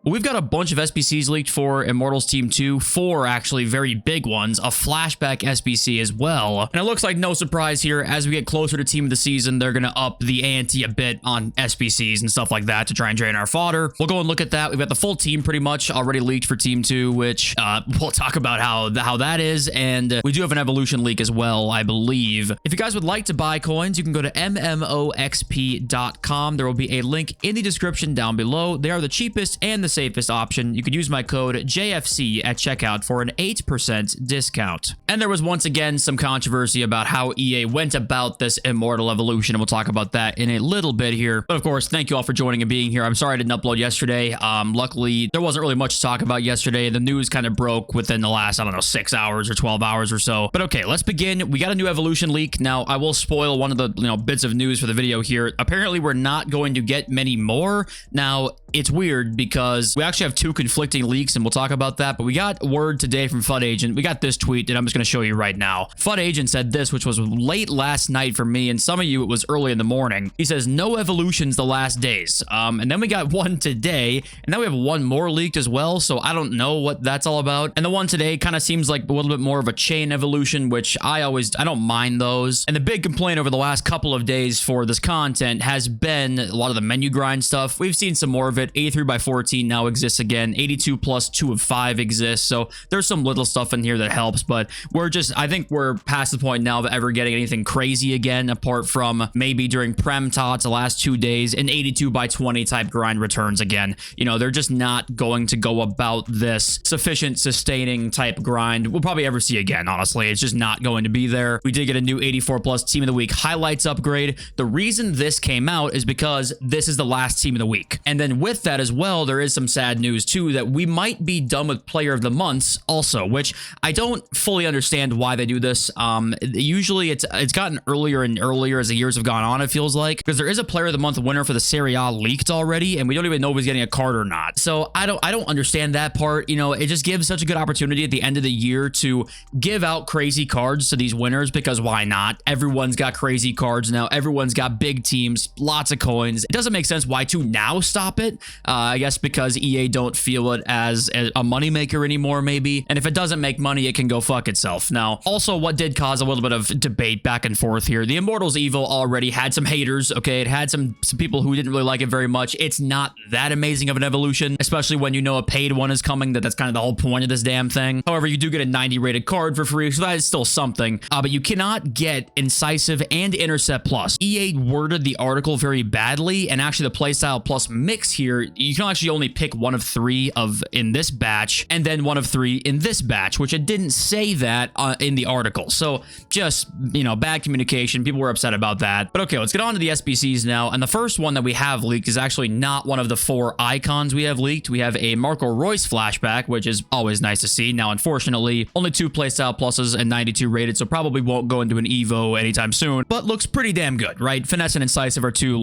But we've got a bunch of SBCs leaked for Immortals Team 2, 4 actually very big ones, a Flashback SBC as well. And it looks like no surprise here, as we get closer to Team of the Season, they're going to up the ante a bit on SBCs and stuff like that to try and drain our fodder. We'll go and look at that. We've got the full team pretty much already leaked for Team 2, which we'll talk about how that is. And we do have an evolution leak as well, I believe. If you guys would like to buy coins, you can go to mmoxp.com. There will be a link in the description down below. They are the cheapest and the safest option. You can use my code JFC at checkout for an 8% discount. And there was once again some controversy about how EA went about this Immortal evolution, and we'll talk about that in a little bit here. But of course, thank you all for joining and being here. I'm sorry I didn't upload yesterday. Luckily, there wasn't really much to talk about yesterday. The news kind of broke within the last, I don't know, 6 hours or 12 hours or so. But okay, let's begin. We got a new evolution leak. Now, I will spoil one of the bits of news for the video here. Apparently, we're not going to get many more. Now, it's weird because we actually have 2 conflicting leaks, and we'll talk about that. But we got word today from FUT Agent. We got this tweet that I'm just going to show you right now. FUT Agent said this, which was late last night for me, and some of you, it was early in the morning. He says, no evolutions the last days. And then we got one today, and then we have one more leaked as well, so I don't know what that's all about. And the one today kind of seems like a little bit more of a chain evolution, which I don't mind those. And the big complaint over the last couple of days for this content has been a lot of the menu grind stuff. We've seen some more of it. 83/14 now exists again. 82 plus 2 of 5 exists. So there's some little stuff in here that helps, but I think we're past the point now of ever getting anything crazy again, apart from maybe during Prem Tots the last 2 days, an 82/20 type grind returns again. They're just not going to go about this sufficient sustaining type grind we'll probably ever see again, honestly. It's just not going to be there. We did get a new 84 plus Team of the Week highlights upgrade. The reason this came out is because this is the last Team of the Week. And then with that as well, there is some sad news too, that we might be done with Player of the Months also, which I don't fully understand why they do this. Usually it's gotten earlier and earlier as the years have gone on, it feels like, because there is a Player of the Month winner for the Serie A leaked already, and we don't even know if he's getting a card or not. So I don't understand that part. It just gives such a good opportunity at the end of the year to give out crazy cards to these winners, because why not? Everyone's got crazy cards now. Everyone's got big teams, lots of coins. It doesn't make sense why to now stop it. I guess because EA don't feel it as a moneymaker anymore, maybe. And if it doesn't make money, it can go fuck itself. Now, also what did cause a little bit of debate back and forth here, the Immortals Evo already had some haters, okay? It had some people who didn't really like it very much. It's not that amazing of an evolution, especially when a paid one is coming. That's kind of the whole point of this damn thing. However, you do get a 90 rated card for free, so that is still something. But you cannot get Incisive and Intercept Plus. EA worded the article very badly, and actually the Playstyle Plus mix here, you can actually only pick one of 3 in this batch, and then one of 3 in this batch, which it didn't say that in the article. So just, bad communication. People were upset about that. But okay, let's get on to the SBCs now. And the first one that we have leaked is actually not one of the 4 icons we have leaked. We have a Marco Royce flashback, which is always nice to see. Now, unfortunately, only 2 Playstyle Pluses and 92 rated, so probably won't go into an Evo anytime soon, but looks pretty damn good, right? Finesse and Incisive are 2,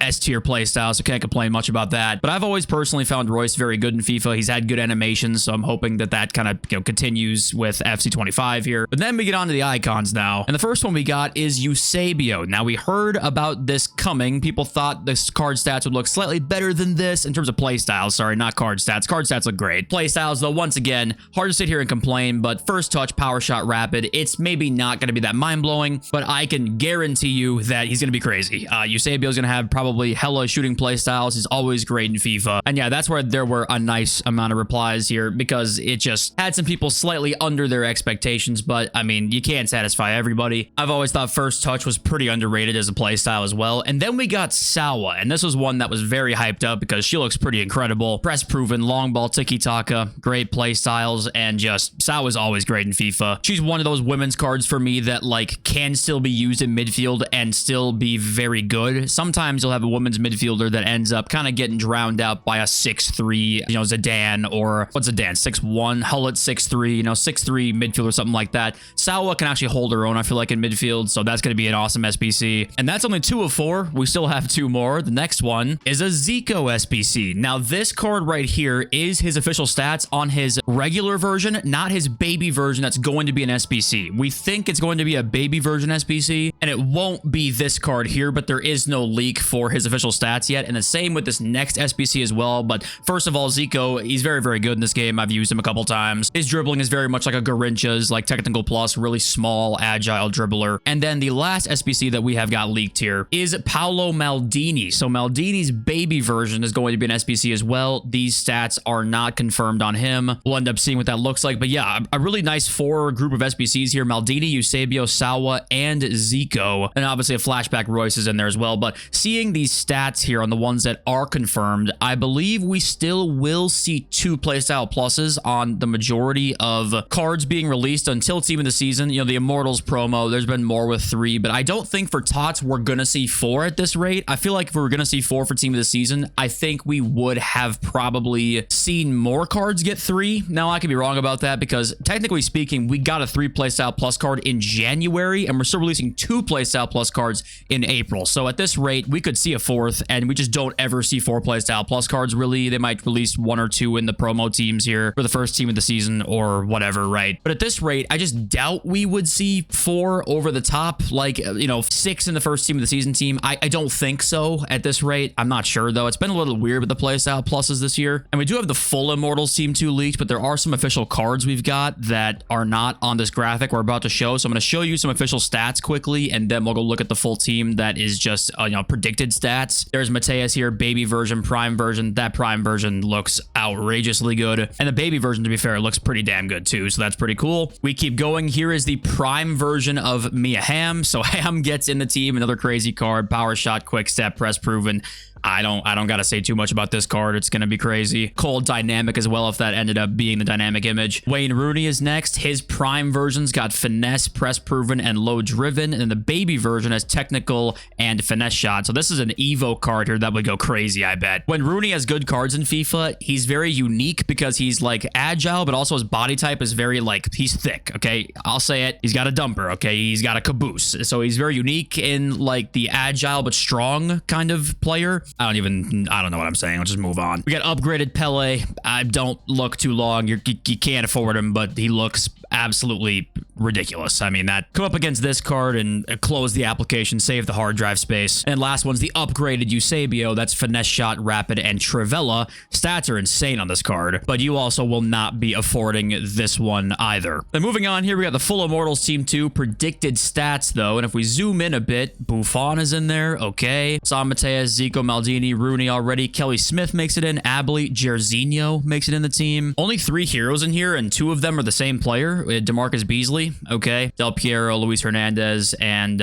S-tier playstyles, so can't complain much about that. But I've always personally found Royce very good in FIFA. He's had good animations, so I'm hoping that kind of continues with FC25 here. But then we get on to the icons now, and the first one we got is Eusebio. Now, we heard about this coming. People thought this card stats would look slightly better than this in terms of playstyles. Sorry, not card stats. Card stats look great. Playstyles, though, once again, hard to sit here and complain, but first touch, power shot, rapid, it's maybe not going to be that mind-blowing, but I can guarantee you that he's going to be crazy. Eusebio is going to have probably hella shooting playstyles. He's always great in FIFA. And yeah, that's where there were a nice amount of replies here, because it just had some people slightly under their expectations, but I mean, you can't satisfy everybody. I've always thought first touch was pretty underrated as a playstyle as well. And then we got Sawa, and this was one that was very hyped up because she looks pretty incredible. Press proven, long ball, tiki-taka, great playstyles, and just Sawa's always great in FIFA. She's one of those women's cards for me that can still be used in midfield and still be very good. Sometimes you'll have a women's midfielder that ends up kind of getting drowned out by a 6'3", Zidane, or what's Zidane, 6'1", Hullet 6'3", 6'3" midfielder, something like that. Sawa can actually hold her own, I feel like, in midfield, so that's going to be an awesome SBC. And that's only 2 of 4. We still have 2 more. The next one is a Zico SBC. Now, this card right here is his official stats on his regular version, not his baby version that's going to be an SBC. We think it's going to be a baby version SBC, and it won't be this card here, but there is no leak for his official stats yet. And the same with this next SBC as well, but But first of all, Zico, he's very, very good in this game. I've used him a couple times. His dribbling is very much like a Garincha's, like technical plus, really small, agile dribbler. And then the last SBC that we have got leaked here is Paolo Maldini. So Maldini's baby version is going to be an SBC as well. These stats are not confirmed on him. We'll end up seeing what that looks like. But yeah, a really nice 4 group of SBCs here. Maldini, Eusebio, Sawa, and Zico. And obviously a Flashback Royce is in there as well. But seeing these stats here on the ones that are confirmed, I believe we still will see 2 playstyle pluses on the majority of cards being released until Team of the Season. You know, the Immortals promo, there's been more with 3, but I don't think for TOTS we're gonna see 4 at this rate. I feel like if we were gonna see 4 for Team of the Season, I think we would have probably seen more cards get 3. Now, I could be wrong about that because technically speaking, we got a 3 playstyle plus card in January and we're still releasing 2 playstyle plus cards in April. So at this rate, we could see a 4th and we just don't ever see 4 playstyle plus cards really. They might release 1 or 2 in the promo teams here for the first Team of the Season or whatever, right? But at this rate, I just doubt we would see 4 over the top, like, you know, 6 in the first Team of the Season team. I don't think so at this rate. I'm not sure though. It's been a little weird with the playstyle pluses this year. And we do have the full Immortals Team 2 leaked, but there are some official cards we've got that are not on this graphic we're about to show. So I'm going to show you some official stats quickly, and then we'll go look at the full team that is just, you know, predicted stats. There's Mateus here, baby version, prime version. That prime version looks outrageously good. And the baby version, to be fair, looks pretty damn good too. So that's pretty cool. We keep going. Here is the prime version of Mia Hamm. So Hamm gets in the team, another crazy card, power shot, quick step, press proven. I don't gotta say too much about this card. It's gonna be crazy. Cold dynamic as well if that ended up being the dynamic image. Wayne Rooney is next. His prime version's got finesse, press proven, and low driven. And then the baby version has technical and finesse shot. So this is an Evo card here that would go crazy, I bet. When Rooney has good cards in FIFA, he's very unique because he's like agile, but also his body type is very like, he's thick, okay? I'll say it. He's got a dumper, okay? He's got a caboose. So he's very unique in like the agile but strong kind of player. I don't know what I'm saying. I'll just move on. We got upgraded Pele. I don't look too long. You can't afford him, but he looks absolutely ridiculous. I mean, that come up against this card and close the application, save the hard drive space. And last one's the upgraded Eusebio. That's finesse shot, rapid, and Trivella. Stats are insane on this card, but you also will not be affording this one either. Then moving on here, we got the full Immortals Team 2 predicted stats though. And if we zoom in a bit, Buffon is in there. Okay. Sam Mateus, Zico, Maldini, Rooney already. Kelly Smith makes it in. Abley, Jairzinho makes it in the team. Only 3 heroes in here, and 2 of them are the same player. DeMarcus Beasley, okay. Del Piero, Luis Hernandez, and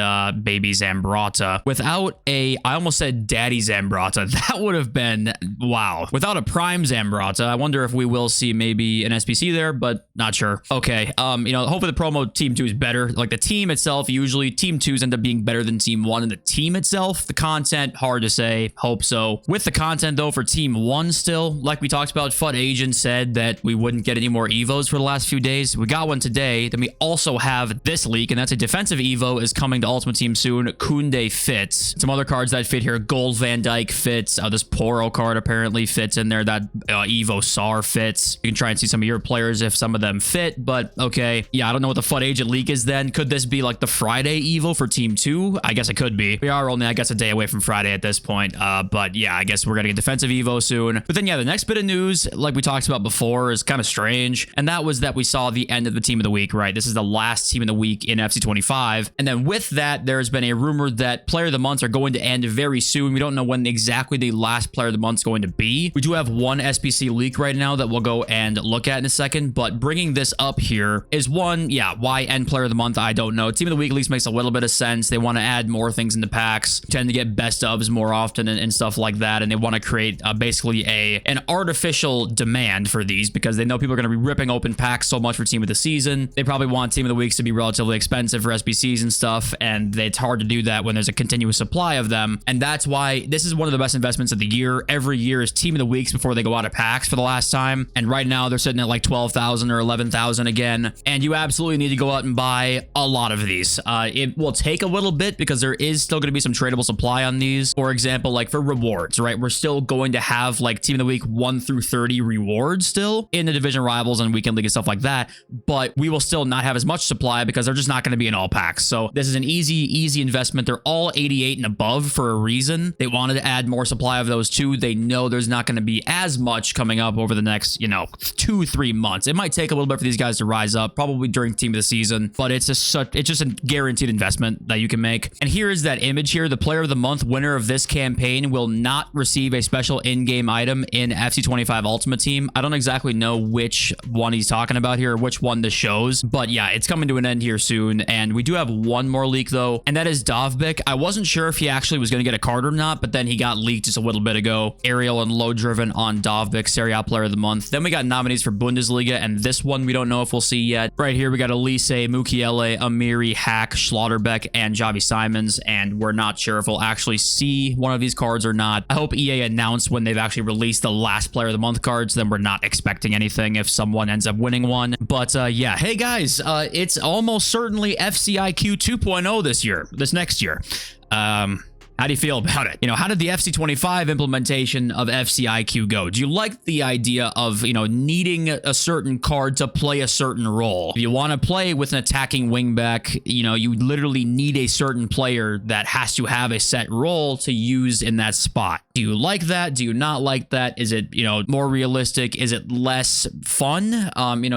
baby Zambrata. Without a, I almost said daddy Zambrata. That would have been, wow. Without a prime Zambrata, I wonder if we will see maybe an SBC there, but not sure. Okay, you know, hopefully the promo Team 2 is better. Like the team itself, usually Team 2s end up being better than Team 1, and the team itself, the content, hard to say. Hope so. With the content though for Team 1 still, like we talked about, FUT Agent said that we wouldn't get any more Evos for the last few days. We got one today. Then we also have this leak, and that's a defensive Evo is coming to Ultimate Team soon. Koundé fits. Some other cards that fit here. Gold Van Dyke fits. This Poro card apparently fits in there. That Evo Sar fits. You can try and see some of your players if some of them fit, but okay. Yeah, I don't know what the FUT Agent leak is then. Could this be like the Friday Evo for Team 2? I guess it could be. We are only, I guess, a day away from Friday at this point. But yeah, I guess we're getting a defensive Evo soon. But then yeah, the next bit of news, like we talked about before, is kind of strange. And that was that we saw the end of the Team of the Week, right? This is the last Team of the Week in FC 25. And then with that, there's been a rumor that Player of the Months are going to end very soon. We don't know when exactly the last Player of the Month is going to be. We do have one SBC leak right now that we'll go and look at in a second. But bringing this up here is one, yeah, why end Player of the Month? I don't know. Team of the Week at least makes a little bit of sense. They want to add more things into packs, tend to get best ofs more often and stuff like that. And they want to create basically an artificial demand for these because they know people are going to be ripping open packs so much for Team of the Season. They probably want Team of the Weeks to be relatively expensive for SBCs and stuff, and it's hard to do that when there's a continuous supply of them. And that's why this is one of the best investments of the year. Every year is Team of the Weeks before they go out of packs for the last time. And right now they're sitting at like 12,000 or 11,000 again. And you absolutely need to go out and buy a lot of these. It will take a little bit because there is still going to be some tradable supply on these. For example, like for rewards, right? We're still going to have like Team of the Week 1 through 30 rewards still in the division rivals and weekend league and stuff like that. But but we will still not have as much supply because they're just not going to be in all packs. So this is an easy investment. They're all 88 and above for a reason. They wanted to add more supply of those too. They know there's not going to be as much coming up over the next, 2-3 months. It might take a little bit for these guys to rise up, probably during team of the season, but it's just a guaranteed investment that you can make. And here is that image here. The player of the month winner of this campaign will not receive a special in-game item in FC25 Ultimate Team. I don't exactly know which one he's talking about here, or which one this shows, but yeah, it's coming to an end here soon. And we do have one more leak though, and that is Dovbyk. I wasn't sure if he actually was going to get a card or not, but then he got leaked just a little bit ago. Aerial and low driven on Dovbyk, Serie A player of the month. Then we got nominees for Bundesliga, and this one we don't know if we'll see yet. Right here we got Elise, Mukiele, Amiri, Hack, Schlotterbeck, and Javi Simons, and we're not sure if we'll actually see one of these cards or not. I hope EA announced when they've actually released the last player of the month cards, then we're not expecting anything if someone ends up winning one. But yeah, hey guys, it's almost certainly FCIQ 2.0 this next year. How do you feel about it? How did the FC25 implementation of FCIQ go? Do you like the idea of, needing a certain card to play a certain role? If you want to play with an attacking wingback, you literally need a certain player that has to have a set role to use in that spot. Do you like that? Do you not like that? Is it, more realistic? Is it less fun?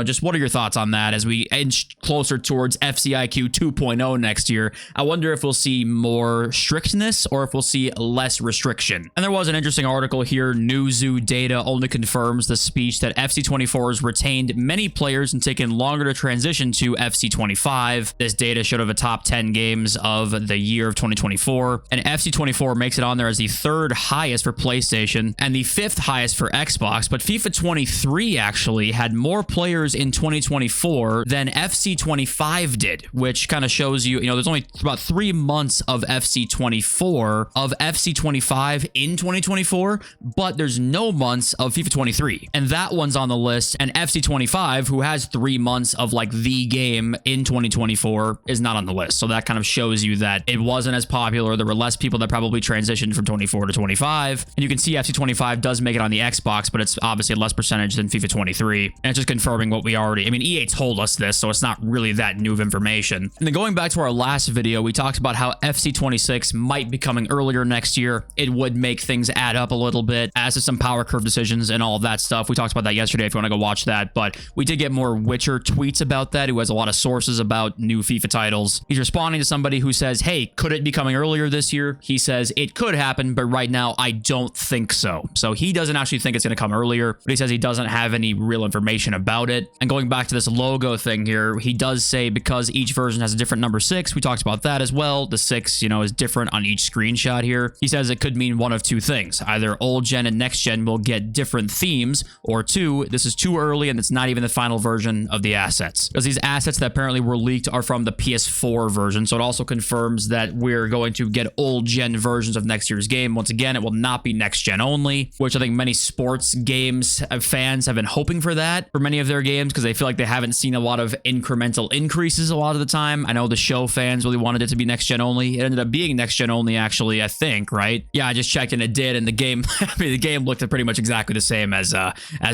Just what are your thoughts on that as we inch closer towards FCIQ 2.0 next year? I wonder if we'll see more strictness or if we'll see less restriction. And there was an interesting article here. Newzoo data only confirms the speech that FC24 has retained many players and taken longer to transition to FC25. This data showed of the top 10 games of the year of 2024, and FC24 makes it on there as the third highest for PlayStation and the fifth highest for Xbox. But FIFA 23 actually had more players in 2024 than FC25 did, which kind of shows you, there's only about 3 months of FC24 of FC25 in 2024, but there's no months of FIFA 23, and that one's on the list. And FC25, who has 3 months of like the game in 2024, is not on the list. So that kind of shows you that it wasn't as popular. There were less people that probably transitioned from 24 to 25, and you can see FC25 does make it on the Xbox, but it's obviously a less percentage than FIFA 23, and it's just confirming what we already, EA told us this, so it's not really that new of information. And then going back to our last video, we talked about how FC26 might be coming earlier next year. It would make things add up a little bit as to some power curve decisions and all of that stuff. We talked about that yesterday if you want to go watch that, but we did get more Witcher tweets about that, who has a lot of sources about new FIFA titles. He's responding to somebody who says, hey, could it be coming earlier this year? He says it could happen, but right now I don't think so. So he doesn't actually think it's going to come earlier, but he says he doesn't have any real information about it. And going back to this logo thing here, he does say because each version has a different number 6. We talked about that as well. The 6, is different on each screenshot here. He says it could mean one of two things. Either old gen and next gen will get different themes, or 2, this is too early and it's not even the final version of the assets. Because these assets that apparently were leaked are from the PS4 version, so it also confirms that we're going to get old gen versions of next year's game. Once again, it will not be next gen only, which I think many sports games fans have been hoping for that for many of their games because they feel like they haven't seen a lot of incremental increases a lot of the time. I know the show fans really wanted it to be next gen only. It ended up being next gen only, actually, I think, right? Yeah, I just checked and it did, and the game, the game looked pretty much exactly the same as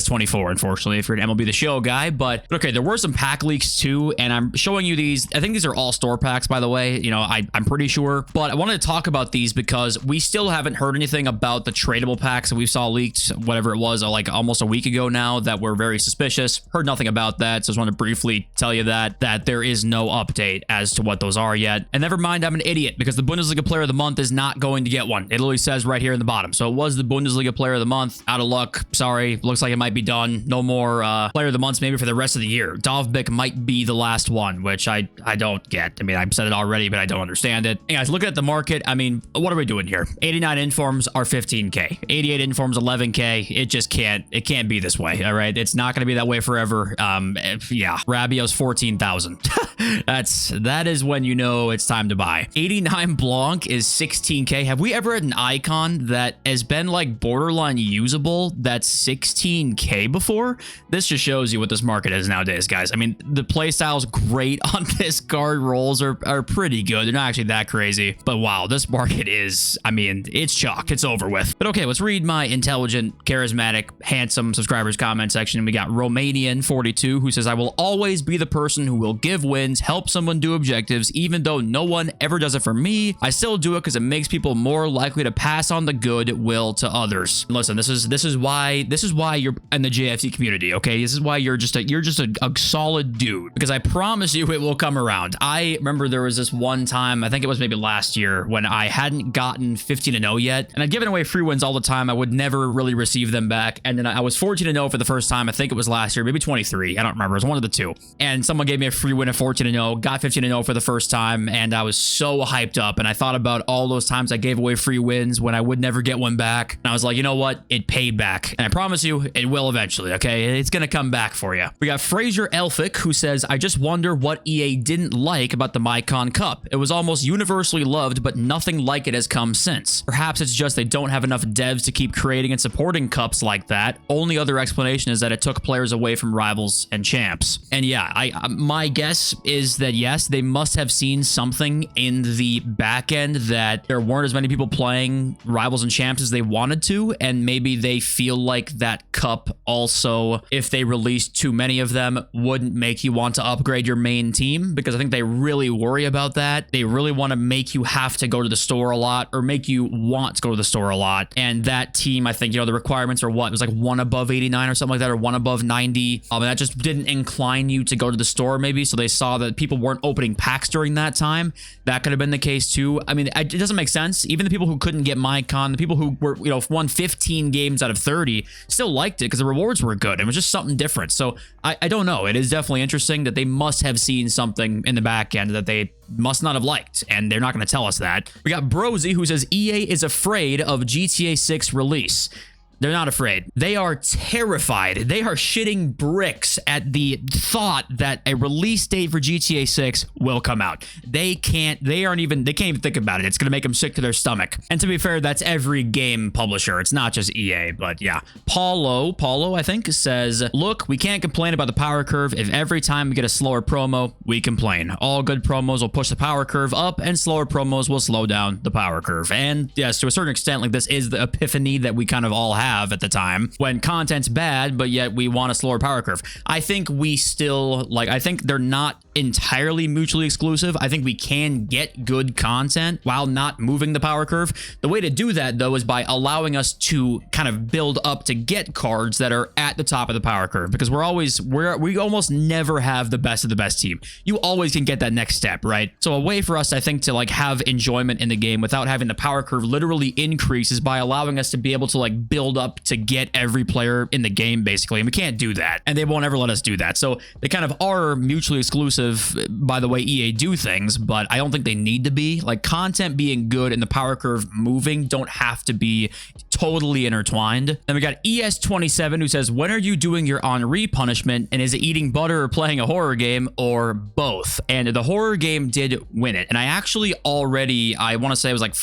24, unfortunately, if you're an MLB The Show guy. But okay, there were some pack leaks too, and I'm showing you these. I think these are all store packs, by the way. I'm pretty sure, but I wanted to talk about these because we still haven't heard anything about the tradable packs that we saw leaked, whatever it was, like almost a week ago now, that were very suspicious. Heard nothing about that, so I just wanted to briefly tell you that there is no update as to what those are yet. And never mind, I'm an idiot because the Bundesliga Player of the Month is not going to get one. It literally says right here in the bottom. So it was the Bundesliga Player of the Month. Out of luck. Sorry. Looks like it might be done. No more Player of the Months maybe for the rest of the year. Dovbyk might be the last one, which I don't get. I've said it already, but I don't understand it. Hey guys, looking at the market, what are we doing here? 89 informs are 15K. 88 informs 11K. It just can't be this way. All right. It's not going to be that way forever. Yeah. Rabiot's 14,000. That is when it's time to buy. 89 Blanc is 16K. Have we ever had an icon that has been like borderline usable that's 16K before? This just shows you what this market is nowadays, guys. I mean, the playstyle's great on this card. Rolls are pretty good. They're not actually that crazy, but wow, this market is, I mean, it's chalk. It's over with. But okay, let's read my intelligent, charismatic, handsome subscribers comment section. We got Romanian42 who says, I will always be the person who will give wins, help someone do objectives, even though no one ever does it for me. I still do it because it makes people more likely to pass on the goodwill to others. Listen, this is why you're in the JFC community, okay? This is why you're just a solid dude, because I promise you it will come around. I remember there was this one time, I think it was maybe last year, when I hadn't gotten 15-0 yet, and I'd given away free wins all the time. I would never really receive them back, and then I was 14-0 for the first time. I think it was last year, maybe 23. I don't remember. It was one of the two. And someone gave me a free win at 14-0, got 15-0 for the first time, and I was so hyped up, and I thought about all those times I gave away free wins when I would never get one back, and I was like, you know what? It paid back, and I promise you it will eventually, okay? It's gonna come back for you. We got Fraser Elphick who says, I just wonder what EA didn't like about the Mycon Cup. It was almost universally loved, but nothing like it has come since. Perhaps it's just they don't have enough devs to keep creating and supporting cups like that. Only other explanation is that it took players away from rivals and champs. And yeah, my guess is that yes, they must have seen something in the back end that there weren't as many people playing rivals and champs as they wanted to, and maybe they feel like that cup also, if they released too many of them, wouldn't make you want to upgrade your main team, because I think they really worry about that. They really want to make you have to go to the store a lot, or make you want to go to the store a lot. And that team, I think, you know, the requirements are what? It was like 1 above 89 or something like that, or 1 above 90. And that just didn't incline you to go to the store maybe. So they saw that people weren't opening packs during that time. That could have been the case too. I mean, it doesn't make sense. Even the people who couldn't get Mycon, the people who were, you know, won 15 games out of 30 still liked it because the rewards were good. It was just something different. So I don't know. It is definitely interesting that they must have seen something in the back end that they must not have liked, and they're not going to tell us that. We got Brosy who says EA is afraid of GTA 6 release. They're not afraid. They are terrified. They are shitting bricks at the thought that a release date for GTA 6 will come out. They can't even think about it. It's going to make them sick to their stomach. And to be fair, that's every game publisher. It's not just EA, but yeah. Paulo, I think, says, look, we can't complain about the power curve if every time we get a slower promo, we complain. All good promos will push the power curve up, and slower promos will slow down the power curve. And yes, to a certain extent, like, this is the epiphany that we kind of all have at the time, when content's bad, but yet we want a slower power curve. I think we still, like, I think they're not entirely mutually exclusive. I think we can get good content while not moving the power curve. The way to do that, though, is by allowing us to kind of build up to get cards that are at the top of the power curve, because we almost never have the best of the best team. You always can get that next step, right? So a way for us, I think, to like have enjoyment in the game without having the power curve literally increase is by allowing us to be able to like build up to get every player in the game, basically. And we can't do that, and they won't ever let us do that. So they kind of are mutually exclusive by the way EA do things, but I don't think they need to be. Like, content being good and the power curve moving don't have to be totally intertwined. Then we got ES27 who says, when are you doing your Henri punishment, and is it eating butter or playing a horror game, or both? And the horror game did win it, and I actually already, I want to say it was like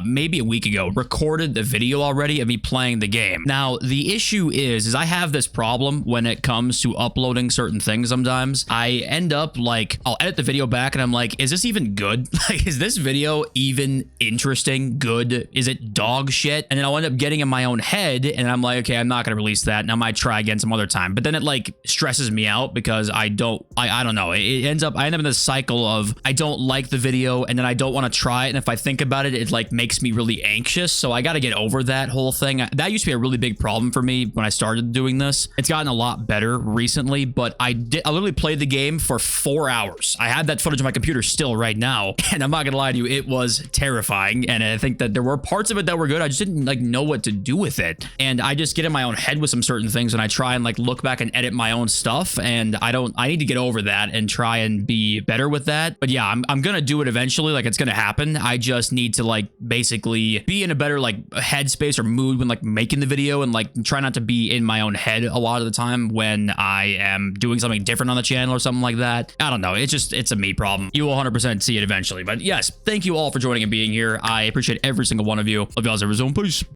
maybe a week ago, recorded the video already of me playing the game. Now, the issue is I have this problem when it comes to uploading certain things sometimes. I end up like, I'll edit the video back and I'm like, is this even good? Like, is this video even interesting, good? Is it dog shit? And then I'll end up getting in my own head and I'm like, okay, I'm not going to release that, and I might try again some other time. But then it like stresses me out because I don't know. I end up in this cycle of I don't like the video and then I don't want to try it. And if I think about it, it like makes me really anxious. So I got to get over that whole thing. That used to be a really big problem for me when I started doing this. It's gotten a lot better recently, but I literally played the game for 4 hours. I have that footage on my computer still right now, and I'm not gonna lie to you, it was terrifying. And I think that there were parts of it that were good. I just didn't like know what to do with it. And I just get in my own head with some certain things, and I try and like look back and edit my own stuff. And I need to get over that and try and be better with that. But yeah, I'm gonna do it eventually. Like, it's gonna happen. I just need to like basically be in a better like headspace or mood when like making the video, and like try not to be in my own head a lot of the time when I am doing something different on the channel or something like that. I don't know. It's a me problem. You will 100% see it eventually. But yes, thank you all for joining and being here. I appreciate every single one of you. Love you all, everyone. Peace.